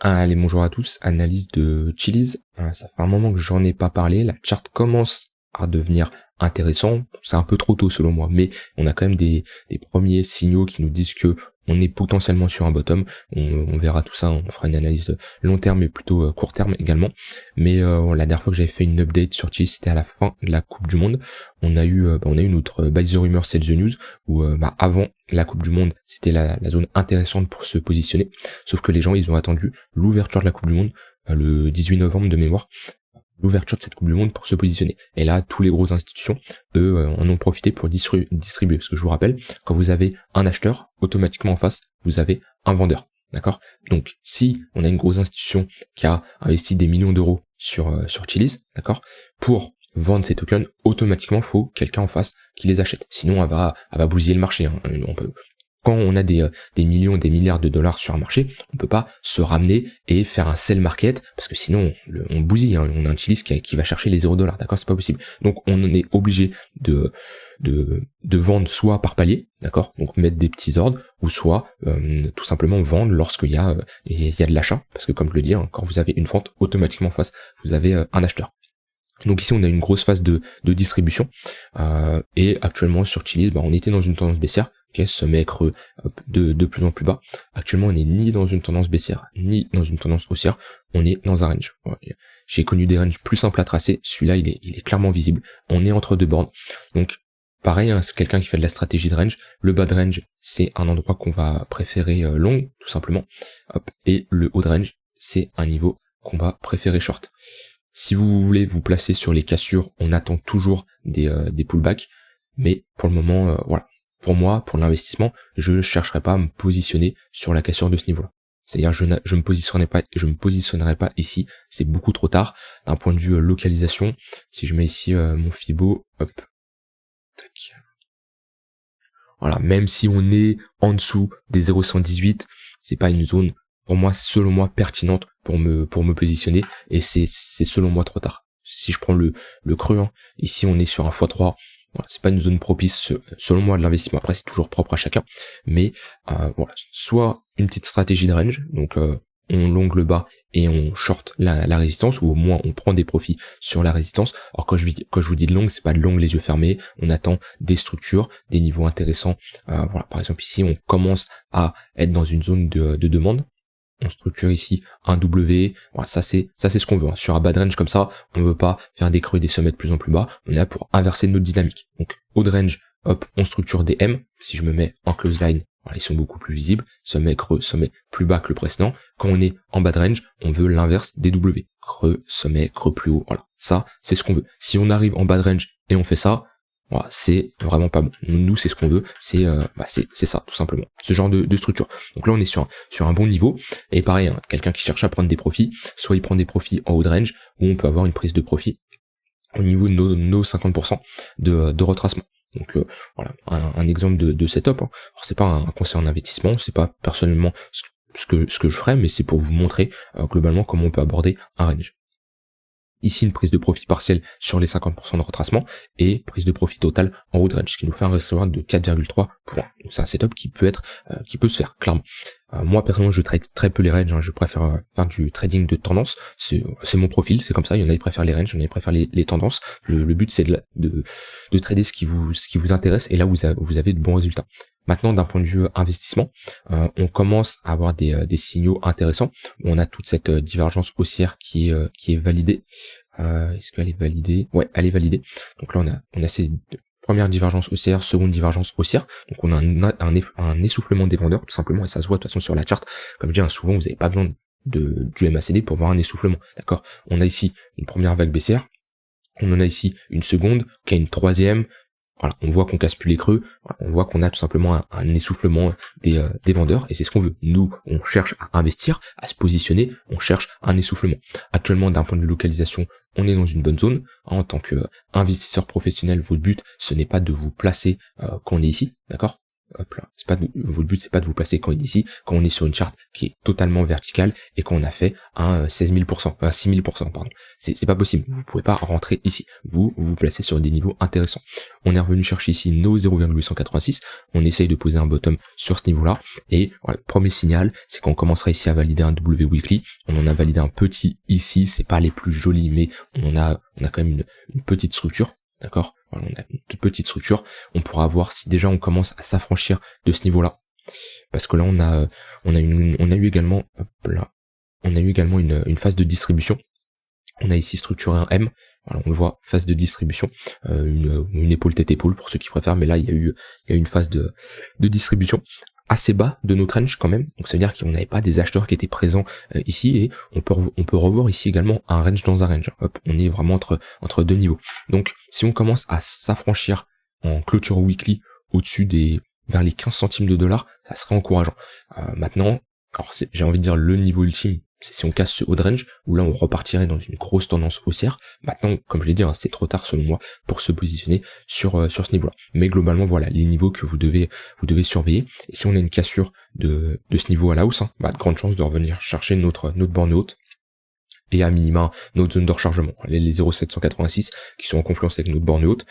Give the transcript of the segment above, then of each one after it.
Allez, bonjour à tous, analyse de Chiliz. Ça fait un moment que j'en ai pas parlé, la charte commence à devenir intéressant, c'est un peu trop tôt selon moi, mais on a quand même des premiers signaux qui nous disent que on est potentiellement sur un bottom. On verra tout ça, on fera une analyse long terme et plutôt court terme également. Mais la dernière fois que j'avais fait une update sur Chiliz, c'était à la fin de la Coupe du Monde. On a eu notre Buy the Rumor Sell the News où avant la Coupe du Monde, c'était la zone intéressante pour se positionner. Sauf que les gens, ils ont attendu l'ouverture de la Coupe du Monde, le 18 novembre de mémoire, l'ouverture de cette Coupe du Monde pour se positionner. Et là, tous les grosses institutions, eux, en ont profité pour distribuer. Parce que je vous rappelle, quand vous avez un acheteur, automatiquement en face, vous avez un vendeur. D'accord? Donc, si on a une grosse institution qui a investi des millions d'euros sur Chiliz, d'accord, pour vendre ces tokens, automatiquement, faut quelqu'un en face qui les achète. Sinon, elle va bousiller le marché. Quand on a des millions, des milliards de dollars sur un marché, on peut pas se ramener et faire un sell market, parce que sinon on bousille, hein. On a un Chiliz qui va chercher les 0$, d'accord, c'est pas possible. Donc on est obligé de vendre soit par palier, d'accord, donc mettre des petits ordres, ou soit tout simplement vendre lorsqu'il y a de l'achat, parce que comme je le dis, hein, quand vous avez une vente, automatiquement en face, vous avez un acheteur. Donc ici on a une grosse phase de distribution, et actuellement sur Chiliz, on était dans une tendance baissière, sommet creux de plus en plus bas. Actuellement on n'est ni dans une tendance baissière, ni dans une tendance haussière, on est dans un range. J'ai connu des ranges plus simples à tracer, celui-là il est clairement visible, on est entre deux bornes. Donc pareil, hein, c'est quelqu'un qui fait de la stratégie de range, le bas de range c'est un endroit qu'on va préférer long, tout simplement, et le haut de range c'est un niveau qu'on va préférer short. Si vous voulez vous placer sur les cassures, on attend toujours des pullbacks, mais pour le moment, voilà. Pour moi, pour l'investissement, je ne chercherai pas à me positionner sur la cassure de ce niveau-là. C'est-à-dire, je me positionnerai pas ici, c'est beaucoup trop tard. D'un point de vue localisation, si je mets ici mon Fibo, hop, tac. Voilà, même si on est en dessous des 0,118, c'est pas une zone, pour moi, selon moi, pertinente pour me positionner, et c'est selon moi trop tard. Si je prends le creux, hein, ici on est sur un x3, voilà, c'est pas une zone propice selon moi de l'investissement. Après c'est toujours propre à chacun, mais voilà, soit une petite stratégie de range, donc on longue le bas et on short la résistance, ou au moins on prend des profits sur la résistance. Alors quand je vous dis de longue, c'est pas de longue les yeux fermés, on attend des structures, des niveaux intéressants. Voilà, par exemple ici on commence à être dans une zone de demande. On structure ici un W, voilà, ça c'est ce qu'on veut, hein. Sur un bad range comme ça, on veut pas faire des creux et des sommets de plus en plus bas, on est là pour inverser notre dynamique. Donc haut de range, hop, on structure des M, si je me mets en close line, voilà, ils sont beaucoup plus visibles, sommet creux, sommet plus bas que le précédent. Quand on est en bad range, on veut l'inverse des W, creux, sommet, creux plus haut, voilà, ça c'est ce qu'on veut. Si on arrive en bad range et on fait ça, voilà, c'est vraiment pas bon. Nous, c'est ce qu'on veut, c'est ça, tout simplement. Ce genre de structure. Donc là, on est sur un bon niveau. Et pareil, hein, quelqu'un qui cherche à prendre des profits, soit il prend des profits en haut de range, ou on peut avoir une prise de profit au niveau de nos 50% de retracement. Donc voilà, un exemple de setup. Hein. Alors c'est pas un conseil en investissement, c'est pas personnellement ce que je ferais, mais c'est pour vous montrer globalement comment on peut aborder un range. Ici, une prise de profit partielle sur les 50% de retracement et prise de profit totale en haut de range, ce qui nous fait un restaurant de 4,3 points. Donc c'est un setup qui peut se faire, clairement. Moi, personnellement, je trade très peu les ranges, hein. Je préfère faire du trading de tendance. C'est mon profil, c'est comme ça. Il y en a qui préfèrent les ranges, il y en a qui préfèrent les tendances. Le but, c'est de trader ce qui vous intéresse, et là, vous avez de bons résultats. Maintenant, d'un point de vue investissement, on commence à avoir des signaux intéressants. On a toute cette divergence haussière qui est validée. Est-ce qu'elle est validée? Ouais, elle est validée. Donc là, on a ces première divergence haussière, seconde divergence haussière. Donc on a un essoufflement des vendeurs, tout simplement, et ça se voit de toute façon sur la charte. Comme je dis, hein, souvent, vous n'avez pas besoin du MACD pour voir un essoufflement. D'accord? On a ici une première vague baissière. On en a ici une seconde, qui a une troisième. Voilà, on voit qu'on casse plus les creux, on voit qu'on a tout simplement un essoufflement des vendeurs, et c'est ce qu'on veut. Nous, on cherche à investir, à se positionner, on cherche un essoufflement. Actuellement, d'un point de vue localisation, on est dans une bonne zone. En tant qu'investisseur professionnel, votre but, ce n'est pas de vous placer quand on est ici, d'accord? hop là, votre but c'est pas de vous placer quand il est ici, quand on est sur une charte qui est totalement verticale et qu'on a fait un 16 000%, un 6 000%, pardon. C'est pas possible, vous pouvez pas rentrer ici, vous placez sur des niveaux intéressants. On est revenu chercher ici nos 0,886, on essaye de poser un bottom sur ce niveau-là, et voilà, le premier signal, c'est qu'on commencera ici à valider un W weekly, on en a validé un petit ici, c'est pas les plus jolis, mais on a quand même une petite structure, d'accord, voilà, on a une toute petite structure, on pourra voir si déjà on commence à s'affranchir de ce niveau-là, parce que là on a eu également, hop là, on a eu également une phase de distribution, on a ici structuré un M, voilà, on le voit, phase de distribution, une épaule tête-épaule pour ceux qui préfèrent, mais là il y a eu une phase de distribution assez bas de notre range quand même, donc ça veut dire qu'on n'avait pas des acheteurs qui étaient présents ici, et on peut revoir ici également un range dans un range. Hop, on est vraiment entre deux niveaux. Donc si on commence à s'affranchir en clôture weekly au-dessus vers les 15 centimes de dollars, ça serait encourageant. Maintenant, alors j'ai envie de dire le niveau ultime, c'est si on casse ce haut de range, où là on repartirait dans une grosse tendance haussière. Maintenant, comme je l'ai dit, hein, c'est trop tard selon moi pour se positionner sur ce niveau-là. Mais globalement, voilà les niveaux que vous devez surveiller. Et si on a une cassure de ce niveau à la hausse, hein, de grandes chances de revenir chercher notre borne haute et à minima notre zone de rechargement, les 0,786 qui sont en confluence avec notre borne haute.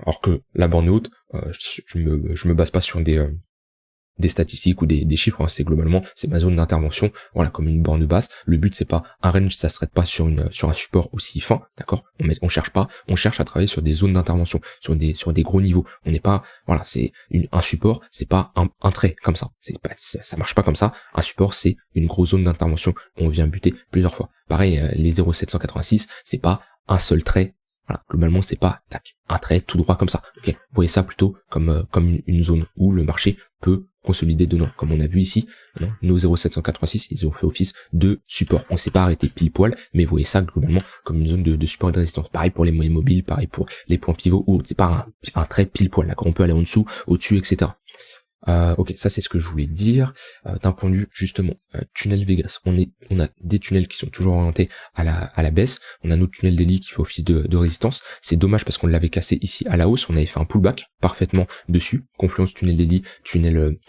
Alors que la borne haute, je me base pas sur des statistiques ou des chiffres, hein. C'est globalement, c'est ma zone d'intervention, voilà, comme une borne basse. Le but c'est pas un range, ça se traite pas sur un support aussi fin, d'accord. On cherche à travailler sur des zones d'intervention, sur des gros niveaux. On n'est pas, voilà, c'est un support, c'est pas un trait comme ça. Ça marche pas comme ça. Un support c'est une grosse zone d'intervention. On vient buter plusieurs fois. Pareil, les 0,786, c'est pas un seul trait. Voilà, globalement c'est pas un trait tout droit comme ça. Ok, vous voyez ça plutôt comme une zone où le marché peut consolider dedans, comme on a vu ici. Non, nos 0,786 ils ont fait office de support. On s'est pas arrêté pile poil, mais vous voyez ça globalement comme une zone de support et de résistance. Pareil pour les moyennes mobiles, pareil pour les points pivots, où c'est pas un trait pile poil. D'accord, on peut aller en dessous, au-dessus, etc. Ok, ça c'est ce que je voulais dire. D'un point de vue justement tunnel Vegas, on a des tunnels qui sont toujours orientés à la baisse. On a notre tunnel daily qui fait office de résistance. C'est dommage parce qu'on l'avait cassé ici à la hausse. On avait fait un pullback parfaitement dessus. Confluence tunnel daily, tunnel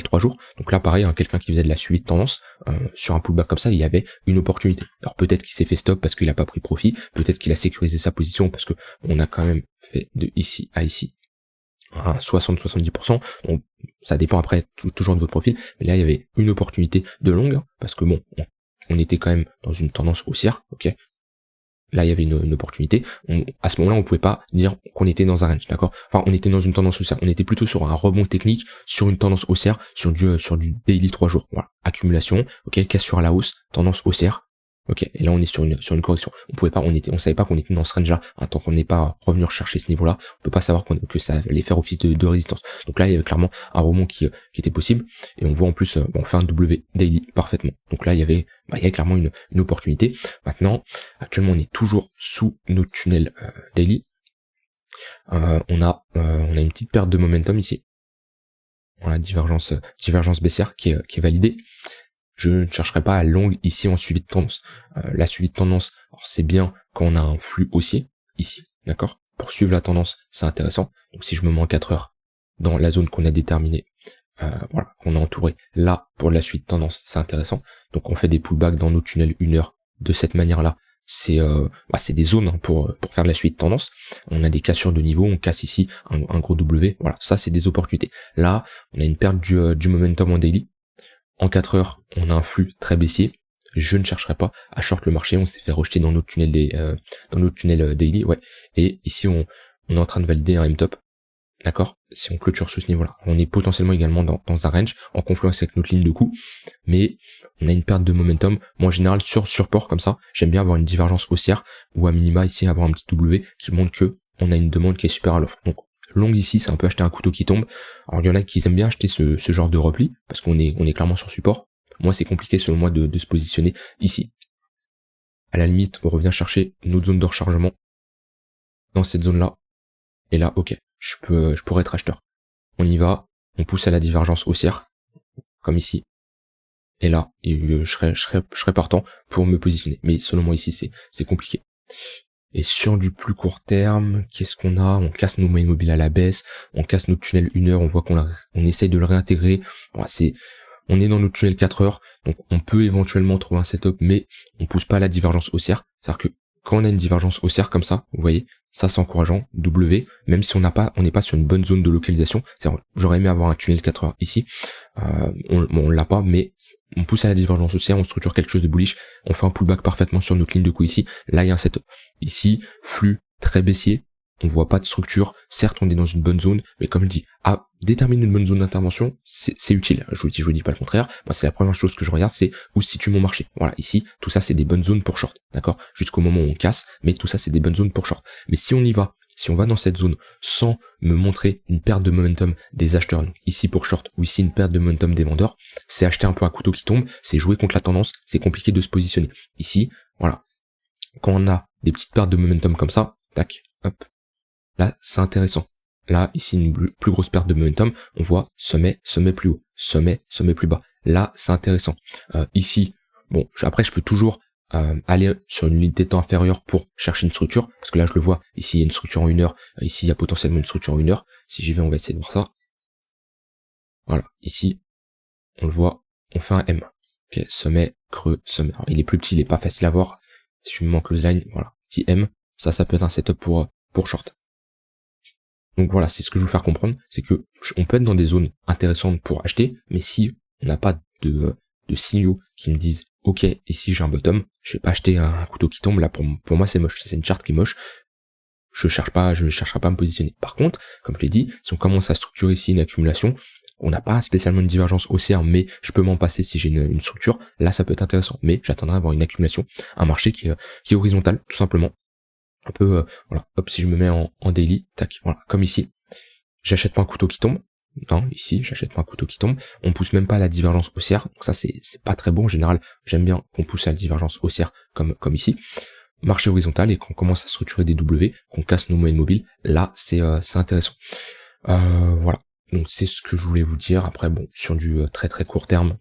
3 jours. Donc là pareil, hein, quelqu'un qui faisait de la suivi de tendance sur un pullback comme ça, il y avait une opportunité. Alors peut-être qu'il s'est fait stop parce qu'il a pas pris profit. Peut-être qu'il a sécurisé sa position parce que on a quand même fait de ici à ici 60-70%, donc ça dépend après toujours de votre profil, mais là il y avait une opportunité de longue, parce que bon, on était quand même dans une tendance haussière, ok, là il y avait une opportunité, à ce moment-là on pouvait pas dire qu'on était dans un range, d'accord, enfin on était dans une tendance haussière, on était plutôt sur un rebond technique, sur une tendance haussière, sur du daily 3 jours, voilà, accumulation, ok, cassure à la hausse, tendance haussière. Ok, et là on est sur une correction. On savait pas qu'on était dans ce range là, hein, tant qu'on n'est pas revenu rechercher ce niveau-là, on peut pas savoir que ça allait faire office de résistance. Donc là il y avait clairement un rebond qui était possible, et on voit en plus, on fait un W daily parfaitement. Donc là il y avait clairement une opportunité. Maintenant, actuellement on est toujours sous notre tunnel daily. On a une petite perte de momentum ici. Voilà, divergence baissière qui est validée. Je ne chercherai pas à longue ici en suivi de tendance. La suivi de tendance, c'est bien quand on a un flux haussier, ici, d'accord. Pour suivre la tendance, c'est intéressant. Donc si je me mets en 4 heures dans la zone qu'on a déterminée, voilà, qu'on a entouré, là, pour la suite de tendance, c'est intéressant. Donc on fait des pullbacks dans nos tunnels 1 heure de cette manière-là. C'est des zones, hein, pour faire de la suite de tendance. On a des cassures de niveau, on casse ici un gros W, voilà, ça c'est des opportunités. Là, on a une perte du momentum en daily. En 4 heures, on a un flux très baissier. Je ne chercherai pas à short le marché. On s'est fait rejeter dans notre tunnel daily, ouais. Et ici, on est en train de valider un M-top. D'accord? Si on clôture sous ce niveau-là. On est potentiellement également dans un range, en confluence avec notre ligne de coup. Mais on a une perte de momentum. Moi, en général, sur support comme ça, j'aime bien avoir une divergence haussière, ou à minima, ici, avoir un petit W qui montre que on a une demande qui est supérieure à l'offre. Donc, long ici, c'est un peu acheter un couteau qui tombe. Alors il y en a qui aiment bien acheter ce genre de repli, parce qu'on est clairement sur support. Moi c'est compliqué selon moi de se positionner ici. À la limite, on revient chercher une autre zone de rechargement dans cette zone-là. Et là, ok, je pourrais être acheteur. On y va, on pousse à la divergence haussière, comme ici. Et là, je serais partant pour me positionner. Mais selon moi ici, c'est compliqué. Et sur du plus court terme, qu'est-ce qu'on a? On casse nos moyennes mobiles à la baisse, on casse notre tunnel 1 heure, on voit on essaye de le réintégrer. Voilà, on est dans notre tunnel 4 heures, donc on peut éventuellement trouver un setup, mais on pousse pas à la divergence haussière. C'est-à-dire que quand on a une divergence haussière comme ça, vous voyez, ça c'est encourageant, W, même si on n'est pas sur une bonne zone de localisation. J'aurais aimé avoir un tunnel 4 heures ici, on l'a pas, mais on pousse à la divergence haussière, on structure quelque chose de bullish, on fait un pullback parfaitement sur notre ligne de coup ici, là il y a un setup. Ici, flux très baissier, on voit pas de structure, certes on est dans une bonne zone, mais comme je dis, à déterminer une bonne zone d'intervention, c'est utile, je vous dis pas le contraire. Moi c'est la première chose que je regarde, c'est où se situe mon marché. Voilà, ici, tout ça c'est des bonnes zones pour short, d'accord, jusqu'au moment où on casse, mais tout ça c'est des bonnes zones pour short. Mais si on va dans cette zone sans me montrer une perte de momentum des acheteurs, donc ici pour short, ou ici une perte de momentum des vendeurs, c'est acheter un peu à couteau qui tombe, c'est jouer contre la tendance, c'est compliqué de se positionner. Ici, voilà, quand on a des petites pertes de momentum comme ça, tac, hop, là c'est intéressant. Là, ici, une plus grosse perte de momentum, on voit sommet plus haut, sommet plus bas. Là, c'est intéressant. Ici, bon, après, je peux toujours aller sur une unité de temps inférieure pour chercher une structure, parce que là, je le vois, ici, il y a une structure en 1 heure, ici, il y a potentiellement une structure en 1 heure. Si j'y vais, on va essayer de voir ça. Voilà, ici, on le voit, on fait un M. Ok, sommet, creux, sommet. Alors, il est plus petit, il est pas facile à voir. Si je me mets en close line, voilà, petit M, ça peut être un setup pour short. Donc voilà, c'est ce que je veux vous faire comprendre, c'est que on peut être dans des zones intéressantes pour acheter, mais si on n'a pas de signaux qui me disent ok, ici j'ai un bottom, je vais pas acheter un couteau qui tombe, là pour moi c'est moche, c'est une charte qui est moche, je chercherai pas à me positionner. Par contre, comme je l'ai dit, si on commence à structurer ici une accumulation, on n'a pas spécialement une divergence haussière, mais je peux m'en passer si j'ai une structure, là ça peut être intéressant, mais j'attendrai à avoir une accumulation, un marché qui est horizontal, tout simplement. Un peu, voilà, hop, si je me mets en daily, tac, voilà, comme ici, j'achète pas un couteau qui tombe, non, ici, j'achète pas un couteau qui tombe, on pousse même pas à la divergence haussière, donc ça c'est pas très bon, en général, j'aime bien qu'on pousse à la divergence haussière, comme ici, marché horizontal, et qu'on commence à structurer des W, qu'on casse nos moyennes mobiles, là, c'est intéressant. Voilà, donc c'est ce que je voulais vous dire, après, bon, sur du très très court terme,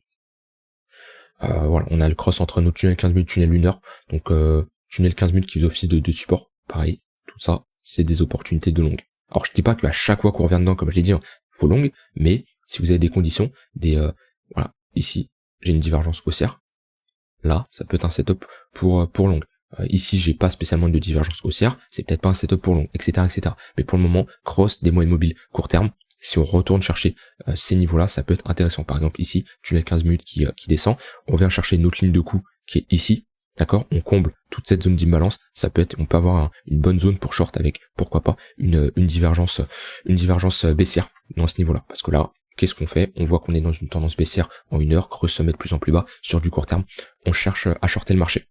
voilà, on a le cross entre notre tunnel 15 minutes, tunnel 1 heure, donc tunnel 15 minutes qui fait office de support, pareil, tout ça, c'est des opportunités de longue. Alors je dis pas qu'à chaque fois qu'on revient dedans, comme je l'ai dit, faut longue, mais si vous avez des conditions, voilà, ici, j'ai une divergence haussière, là, ça peut être un setup pour longue. Ici, j'ai pas spécialement de divergence haussière, c'est peut-être pas un setup pour long, etc., etc. Mais pour le moment, cross des moyennes mobiles court terme, si on retourne chercher ces niveaux-là, ça peut être intéressant. Par exemple, ici, tunnel 15 minutes qui descend, on vient chercher une autre ligne de coup qui est ici, d'accord, on comble toute cette zone d'imbalance, on peut avoir une bonne zone pour short avec, pourquoi pas, une divergence baissière dans ce niveau-là. Parce que là, qu'est-ce qu'on fait? On voit qu'on est dans une tendance baissière en 1 heure, creux sommet de plus en plus bas, sur du court terme, on cherche à shorter le marché.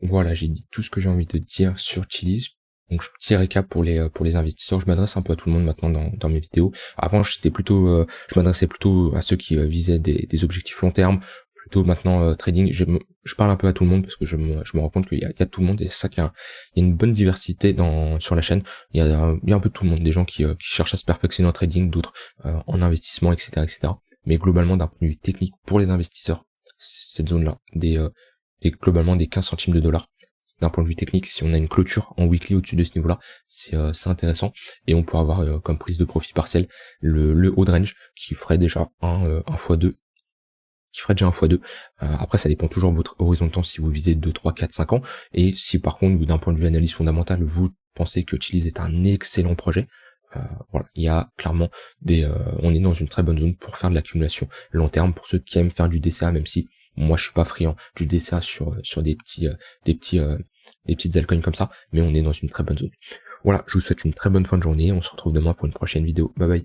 Voilà, j'ai dit tout ce que j'ai envie de dire sur Chiliz. Donc petit récap pour les investisseurs, je m'adresse un peu à tout le monde maintenant dans mes vidéos. Avant je m'adressais plutôt à ceux qui visaient des objectifs long terme. Plutôt maintenant trading, je parle un peu à tout le monde parce que je me rends compte qu'il y a tout le monde, et c'est ça qu'il y a une bonne diversité sur la chaîne. Il y a un peu tout le monde, des gens qui cherchent à se perfectionner en trading, d'autres en investissement, etc., etc. Mais globalement d'un point de vue technique pour les investisseurs, cette zone-là, et globalement des 15 centimes de dollars. D'un point de vue technique, si on a une clôture en weekly au-dessus de ce niveau-là, c'est intéressant, et on peut avoir comme prise de profit partiel le haut de range qui ferait déjà un x2. Après ça dépend toujours de votre horizon de temps, si vous visez 2, 3, 4, 5 ans, et si par contre d'un point de vue analyse fondamentale vous pensez que Chiliz est un excellent projet, voilà, il y a clairement on est dans une très bonne zone pour faire de l'accumulation long terme, pour ceux qui aiment faire du DCA, même si moi je suis pas friand du DCA sur des petites altcoins comme ça, mais on est dans une très bonne zone. Voilà, je vous souhaite une très bonne fin de journée, on se retrouve demain pour une prochaine vidéo, bye bye.